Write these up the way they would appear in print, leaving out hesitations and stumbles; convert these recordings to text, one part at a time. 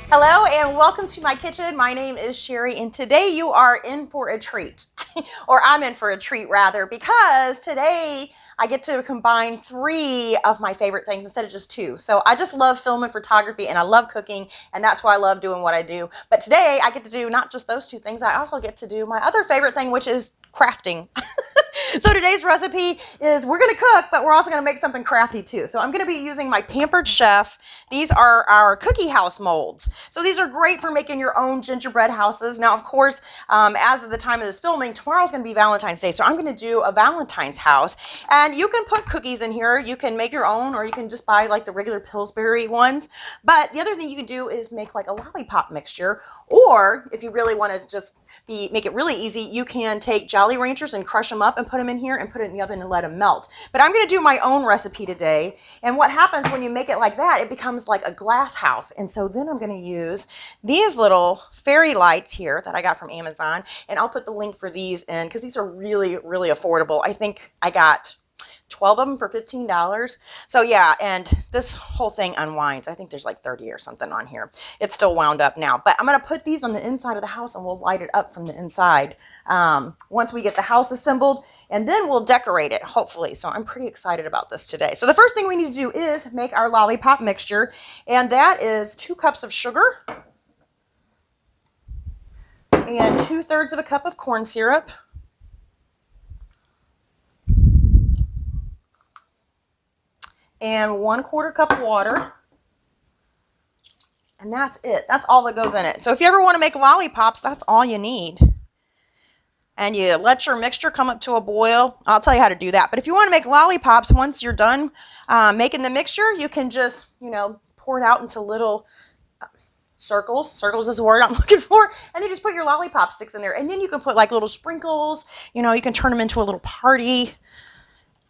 Hello and welcome to my kitchen. My name is Sherry and today you are in for a treat. Or I'm in for a treat rather, because today I get to combine three of my favorite things instead of just two. So I just love film and photography and I love cooking, and that's why I love doing what I do. But today I get to do not just those two things, I also get to do my other favorite thing, which is crafting. So today's recipe is we're going to cook, but we're also going to make something crafty too. So I'm going to be using my Pampered Chef. These are our cookie house molds. So these are great for making your own gingerbread houses. Now, of course, as of the time of this filming, tomorrow's going to be Valentine's Day. So I'm going to do a Valentine's house, and you can put cookies in here. You can make your own, or you can just buy like the regular Pillsbury ones. But the other thing you can do is make like a lollipop mixture, or if you really want to just make it really easy, you can take Jolly Ranchers and crush them up and put them in here and put it in the oven and let them melt. But I'm going to do my own recipe today. And what happens when you make it like that, it becomes like a glass house. And so then I'm going to use these little fairy lights here that I got from Amazon. And I'll put the link for these in because these are really, really affordable. I think I got 12 of them for $15. So yeah, and this whole thing unwinds. I think there's like 30 or something on here. It's still wound up now, but I'm going to put these on the inside of the house and we'll light it up from the inside once we get the house assembled, and then we'll decorate it, hopefully. So I'm pretty excited about this today. So the first thing we need to do is make our lollipop mixture, and that is 2 cups of sugar and 2/3 of a cup of corn syrup. And 1/4 cup of water. And that's it. That's all that goes in it. So if you ever want to make lollipops, that's all you need. And you let your mixture come up to a boil. I'll tell you how to do that. But if you want to make lollipops, once you're done making the mixture, you can just, pour it out into little circles. Circles is the word I'm looking for. And then just put your lollipop sticks in there. And then you can put like little sprinkles. You can turn them into a little party.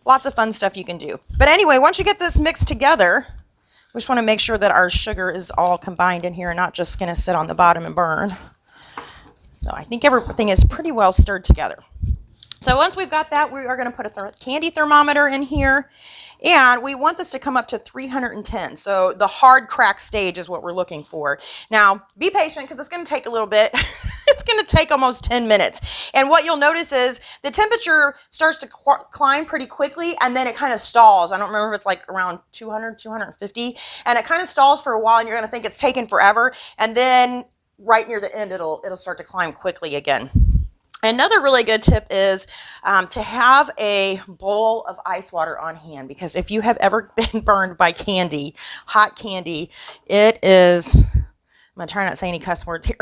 Lots of fun stuff you can do. But anyway, once you get this mixed together, we just want to make sure that our sugar is all combined in here and not just going to sit on the bottom and burn. So I think everything is pretty well stirred together. So once we've got that, we are going to put a candy thermometer in here. And we want this to come up to 310. So the hard crack stage is what we're looking for. Now, be patient because it's going to take a little bit. It's going to take almost 10 minutes. And what you'll notice is the temperature starts to climb pretty quickly, and then it kind of stalls. I don't remember if it's like around 200, 250. And it kind of stalls for a while, and you're going to think it's taken forever. And then right near the end, it'll start to climb quickly again. Another really good tip is to have a bowl of ice water on hand, because if you have ever been burned by candy, hot candy, it is, I'm going to try not to say any cuss words here.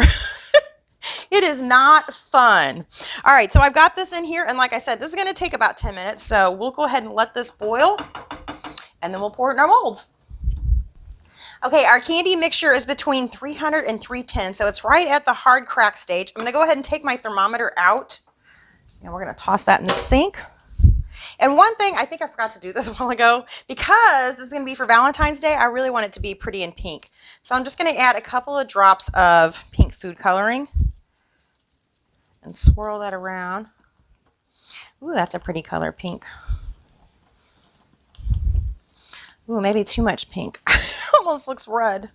It is not fun. All right, so I've got this in here, and like I said, this is going to take about 10 minutes, so we'll go ahead and let this boil, and then we'll pour it in our molds. Okay, our candy mixture is between 300 and 310, so it's right at the hard crack stage. I'm going to go ahead and take my thermometer out, and we're going to toss that in the sink. And one thing, I think I forgot to do this a while ago, because this is going to be for Valentine's Day, I really want it to be pretty in pink. So I'm just going to add a couple of drops of pink food coloring and swirl that around. Ooh, that's a pretty color, pink. Ooh, maybe too much pink. Almost looks red.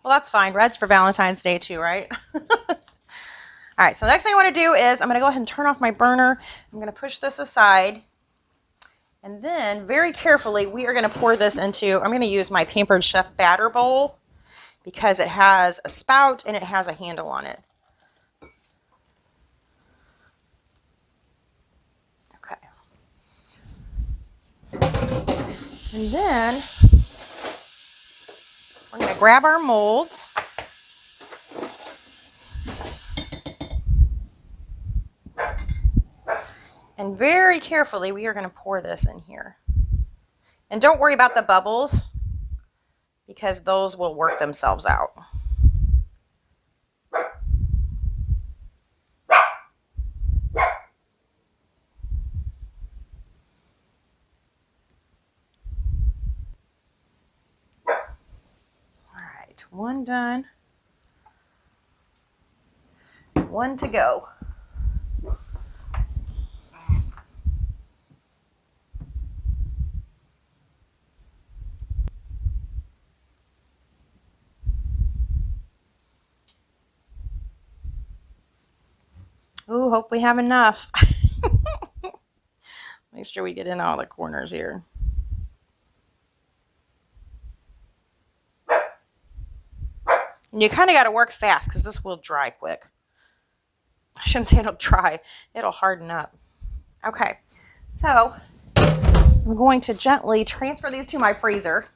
Well, that's fine. Red's for Valentine's Day too, right? All right, so the next thing I want to do is I'm going to go ahead and turn off my burner. I'm going to push this aside. And then very carefully, we are going to pour this into, I'm going to use my Pampered Chef batter bowl because it has a spout and it has a handle on it. Okay. And then we're going to grab our molds. And very carefully, we are going to pour this in here. And don't worry about the bubbles, because those will work themselves out. All right, one done. One to go. Ooh, hope we have enough. Make sure we get in all the corners here. And you kind of got to work fast because this will dry quick. I shouldn't say it'll dry. It'll harden up. Okay, so I'm going to gently transfer these to my freezer.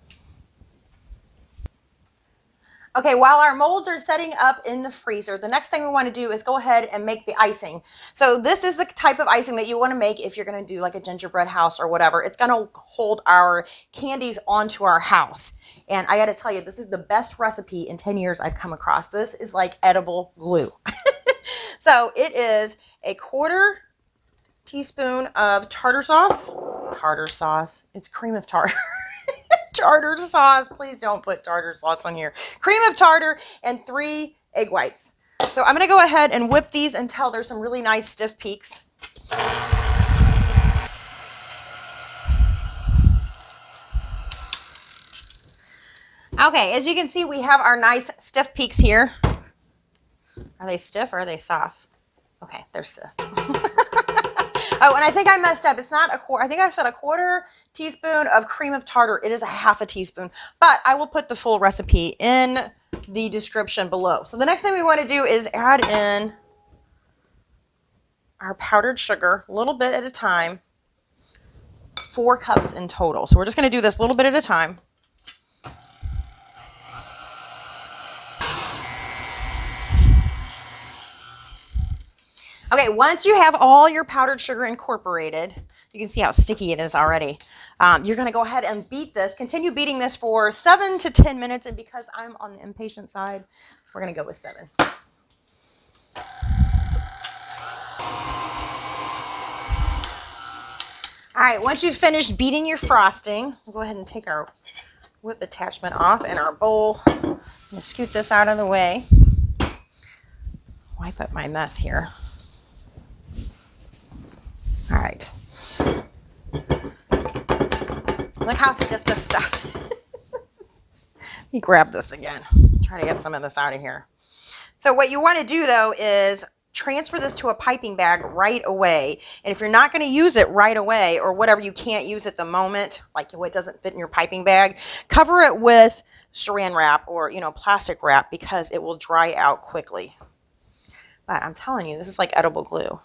Okay, while our molds are setting up in the freezer, the next thing we want to do is go ahead and make the icing. So this is the type of icing that you want to make if you're going to do like a gingerbread house or whatever. It's going to hold our candies onto our house. And I got to tell you, this is the best recipe in 10 years I've come across. This is like edible glue. So it is a 1/4 teaspoon of tartar sauce. Tartar sauce. It's cream of tartar. Tartar sauce. Please don't put tartar sauce on here. Cream of tartar and 3 egg whites. So I'm going to go ahead and whip these until there's some really nice stiff peaks. Okay, as you can see, we have our nice stiff peaks here. Are they stiff or are they soft? Okay, they're stiff. Oh, and I think I messed up. It's not a quarter. I think I said a 1/4 teaspoon of cream of tartar. It is a 1/2 teaspoon, but I will put the full recipe in the description below. So the next thing we want to do is add in our powdered sugar, a little bit at a time, 4 cups in total. So we're just going to do this a little bit at a time. Okay, once you have all your powdered sugar incorporated, you can see how sticky it is already. You're going to go ahead and beat this. Continue beating this for 7 to 10 minutes. And because I'm on the impatient side, we're going to go with 7. All right, once you've finished beating your frosting, we'll go ahead and take our whip attachment off in our bowl. I'm going to scoot this out of the way. Wipe up my mess here. All right. Look how stiff this stuff is. Let me grab this again. Try to get some of this out of here. So what you want to do, though, is transfer this to a piping bag right away. And if you're not going to use it right away or whatever, you can't use at the moment, like it doesn't fit in your piping bag, cover it with saran wrap or, plastic wrap because it will dry out quickly. But I'm telling you, this is like edible glue.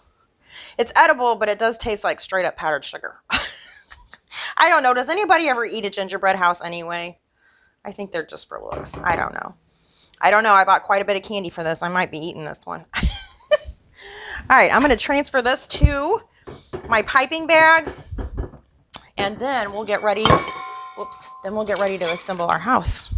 It's edible, but it does taste like straight up powdered sugar. I don't know. Does anybody ever eat a gingerbread house anyway? I think they're just for looks. I don't know. I bought quite a bit of candy for this. I might be eating this one. All right, I'm going to transfer this to my piping bag, and then we'll get ready. Then we'll get ready to assemble our house.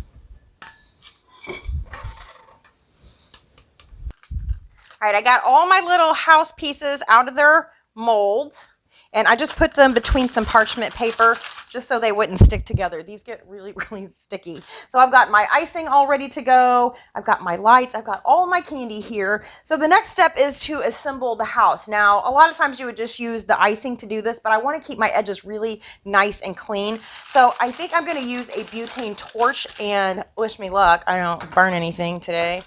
All right, I got all my little house pieces out of their molds, and I just put them between some parchment paper just so they wouldn't stick together. These get really, really sticky. So I've got my icing all ready to go. I've got my lights. I've got all my candy here. So the next step is to assemble the house. Now, a lot of times you would just use the icing to do this, but I want to keep my edges really nice and clean. So I think I'm going to use a butane torch, and wish me luck, I don't burn anything today.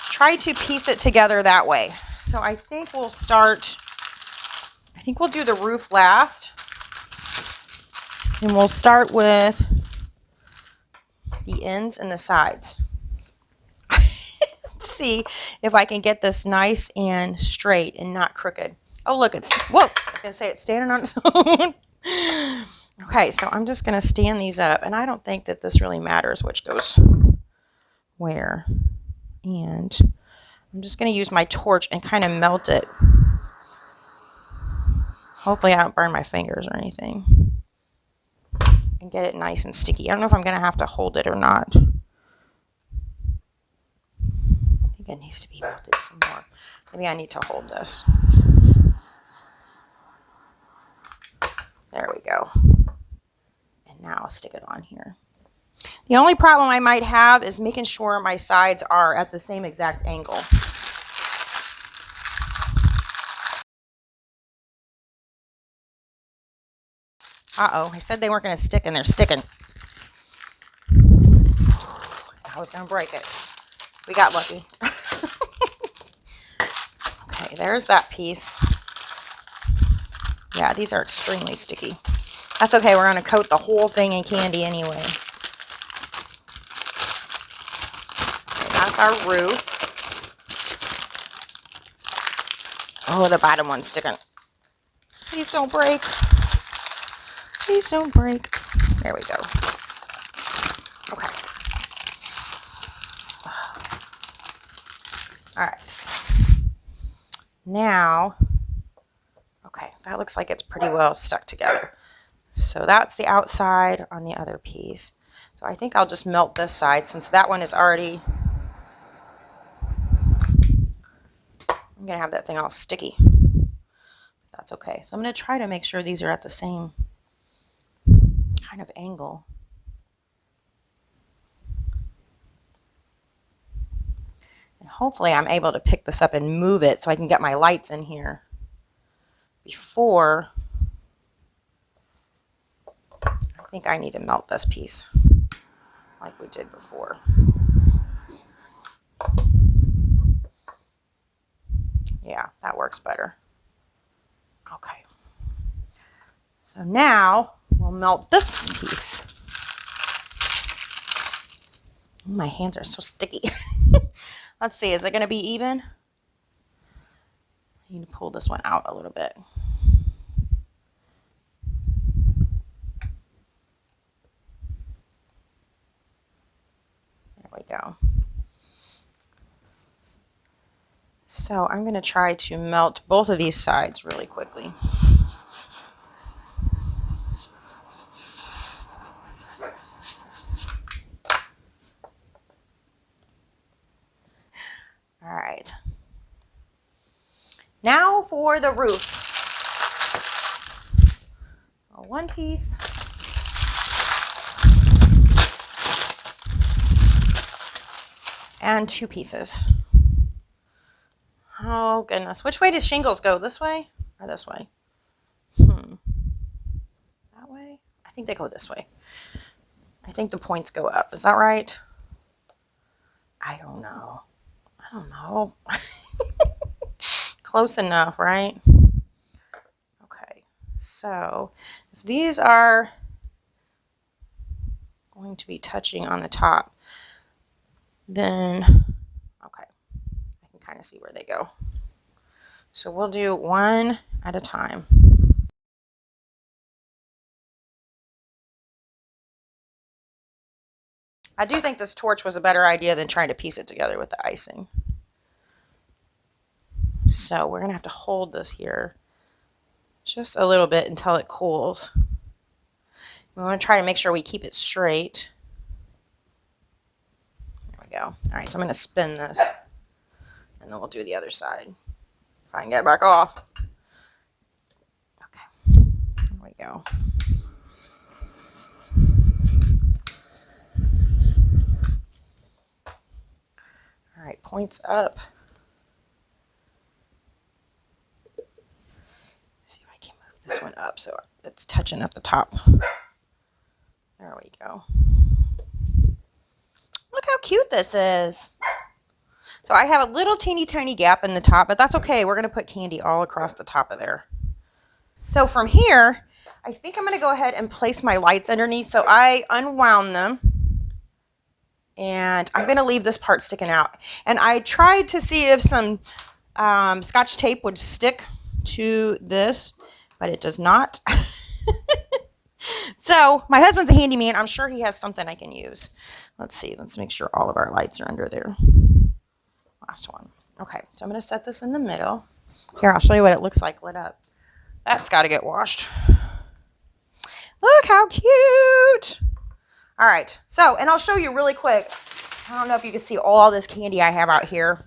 Try to piece it together that way. So I think we'll do the roof last. And we'll start with the ends and the sides. Let's see if I can get this nice and straight and not crooked. Oh, look, whoa, I was going to say it's standing on its own. Okay, so I'm just going to stand these up. And I don't think that this really matters which goes where. And I'm just going to use my torch and kind of melt it. Hopefully I don't burn my fingers or anything. And get it nice and sticky. I don't know if I'm going to have to hold it or not. I think it needs to be melted some more. Maybe I need to hold this. There we go. And now I'll stick it on here. The only problem I might have is making sure my sides are at the same exact angle. Uh-oh, I said they weren't going to stick, and they're sticking. I was going to break it. We got lucky. Okay, there's that piece. Yeah, these are extremely sticky. That's okay, we're going to coat the whole thing in candy anyway. Okay, that's our roof. Oh, the bottom one's sticking. Please don't break. Please don't break. There we go. Okay. All right. Now, okay, that looks like it's pretty well stuck together. So that's the outside on the other piece. So I think I'll just melt this side since that one is already, I'm going to have that thing all sticky. That's okay. So I'm going to try to make sure these are at the same kind of angle. And hopefully I'm able to pick this up and move it so I can get my lights in here before. I think I need to melt this piece like we did before. Yeah, that works better. Okay. So now we'll melt this piece. My hands are so sticky. Let's see, is it going to be even? I need to pull this one out a little bit. There we go. So I'm going to try to melt both of these sides really quickly. All right. Now for the roof. One piece. And 2 pieces. Oh goodness. Which way does shingles go? This way or this way? That way? I think they go this way. I think the points go up. Is that right? I don't know. I don't know. Close enough, right? Okay. So if these are going to be touching on the top, then, okay, I can kind of see where they go. So we'll do one at a time. I do think this torch was a better idea than trying to piece it together with the icing. So we're going to have to hold this here just a little bit until it cools. We want to try to make sure we keep it straight. There we go. All right, so I'm going to spin this, and then we'll do the other side. If I can get it back off. Okay, there we go. All right, points up. Let's see if I can move this one up so it's touching at the top. There we go. Look how cute this is. So I have a little teeny tiny gap in the top, but that's okay. We're going to put candy all across the top of there. So from here, I think I'm going to go ahead and place my lights underneath. So I unwound them, and I'm going to leave this part sticking out. And I tried to see if some Scotch tape would stick to this, but it does not. So my husband's a handyman. I'm sure he has something I can use. Let's see. Let's make sure all of our lights are under there. Last one. Okay, so I'm going to set this in the middle. Here, I'll show you what it looks like lit up. That's got to get washed. Look how cute. All right, so, and I'll show you really quick. I don't know if you can see all this candy I have out here.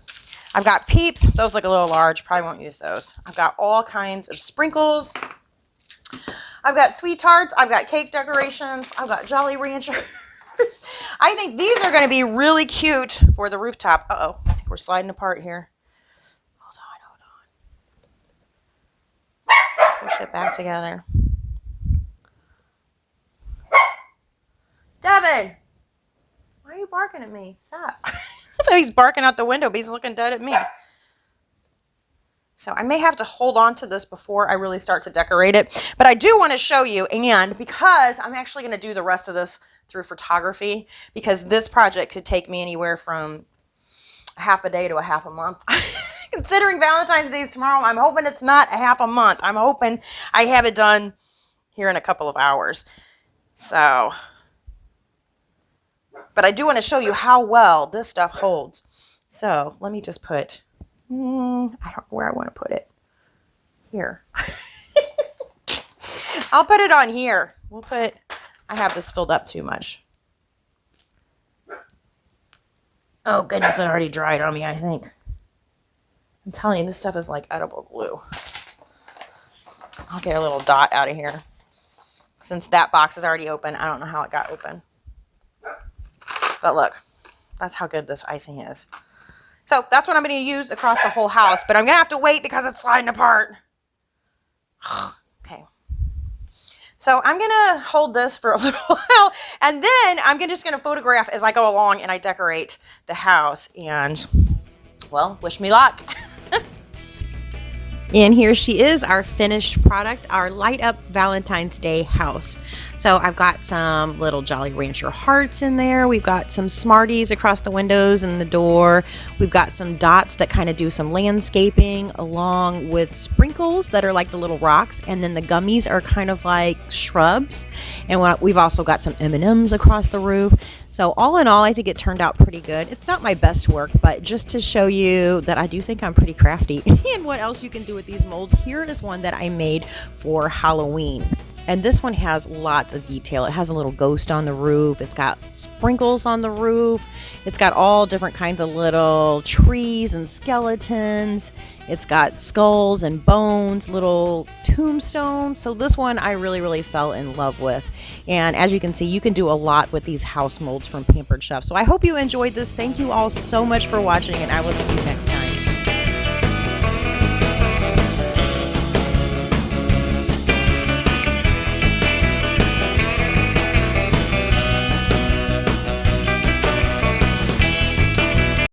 I've got Peeps. Those look a little large. Probably won't use those. I've got all kinds of sprinkles. I've got Sweet Tarts. I've got cake decorations. I've got Jolly Ranchers. I think these are going to be really cute for the rooftop. Uh-oh, I think we're sliding apart here. Hold on. Push it back together. Devin, why are you barking at me? Stop. So he's barking out the window, but he's looking dead at me. So I may have to hold on to this before I really start to decorate it. But I do want to show you, and because I'm actually going to do the rest of this through photography, because this project could take me anywhere from a half a day to a half a month. Considering Valentine's Day is tomorrow, I'm hoping it's not a half a month. I'm hoping I have it done here in a couple of hours. So, but I do want to show you how well this stuff holds. So let me just put, I don't know where I want to put it. Here. I'll put it on here. I have this filled up too much. Oh goodness, it already dried on me, I think. I'm telling you, this stuff is like edible glue. I'll get a little dot out of here. Since that box is already open, I don't know how it got open. But look, that's how good this icing is. So that's what I'm going to use across the whole house. But I'm going to have to wait because it's sliding apart. Okay. So I'm going to hold this for a little while. And then I'm just going to photograph as I go along and I decorate the house. And, well, wish me luck. And here she is, our finished product, our light up Valentine's Day house. So I've got some little Jolly Rancher hearts in there. We've got some Smarties across the windows and the door. We've got some dots that kind of do some landscaping, along with sprinkles that are like the little rocks. And then the gummies are kind of like shrubs. And we've also got some M&Ms across the roof. So all in all, I think it turned out pretty good. It's not my best work, but just to show you that I do think I'm pretty crafty and what else you can do with these molds, here is one that I made for Halloween. And this one has lots of detail. It has a little ghost on the roof. It's got sprinkles on the roof. It's got all different kinds of little trees and skeletons. It's got skulls and bones, little tombstones. So this one I really, really fell in love with. And as you can see, you can do a lot with these house molds from Pampered Chef. So I hope you enjoyed this. Thank you all so much for watching, and I will see you next time.